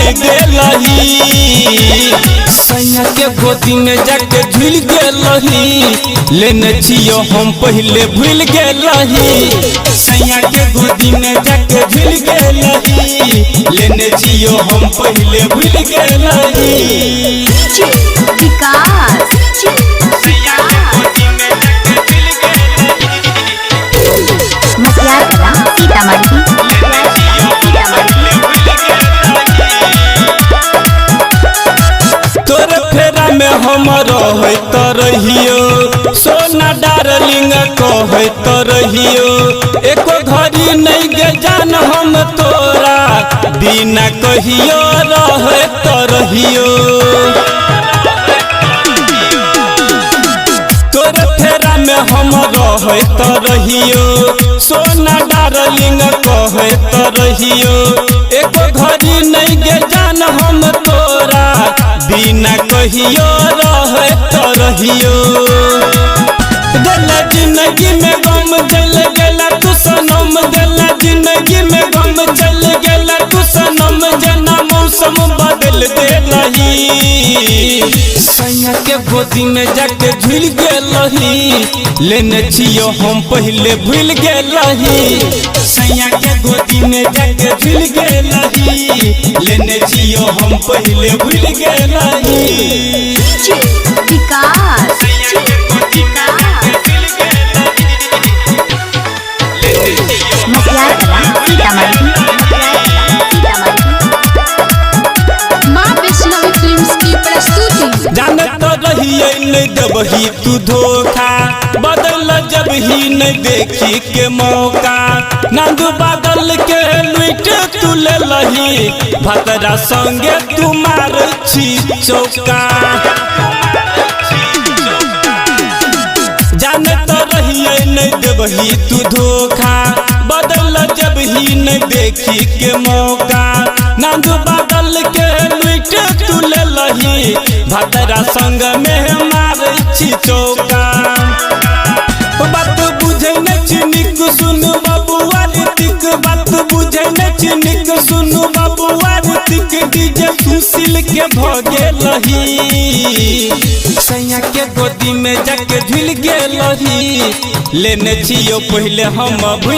नहीं देलही। सैया के गोदी में जाके झूल गेलही, लेने छियो हम पहले भूल गेलही। सैया के गोदी में जाके झूल गेलही, लेने छियो हम पहले भूल गेलही। विकास तोर फेरा में हम रहत रहियो, सोना डार्लिंग कहत रहियो। एको घड़ी नहीं गे जान हम तोरा बिना कहियो रहत रहियो। तोर फेरा में हम रहत रहियो, सोना डार्लिंग कहत रहियो। एको घड़ी नहीं गे जान हम तोरा बिना कहियो रहत रहियो। दिला जिंदगी में गम चल गेला तू सनम, दिला जिंदगी में गम चल गेला तू सनम। जना मौसम बदल देलही, सैया के गोदी में जाके झूल गेलही, लेने छियो हम पहले भूल गेलही। सैया के गोदी में जाके झूल गेलही, लेने छियो हम पहले भूल गेलही। विकास माँ वैष्णवी फिल्म्स की प्रस्तुति। जानत रहिए नहीं देबही तू धोखा, बदल जब ही नहीं देखी के मौका। नंद बादल के लुट तू ले लही, भतरा संगे तू मार छी चौका। जानत रहिए नहीं देबही तू धोखा, बदल जब ही नहीं देखी के मौका। नंद बादल के लुट तू ले लही, भतरा संग में मार छी चौका। बात बुझे न चिनिक सुन बबुआ ऋतिक, बात बुझे न चिनिक सुन बबुआ ऋतिक। डीजे सुशील के भगे लही, सैया के गोदी में जाके झूल गेलही, लेने छियो पहले हम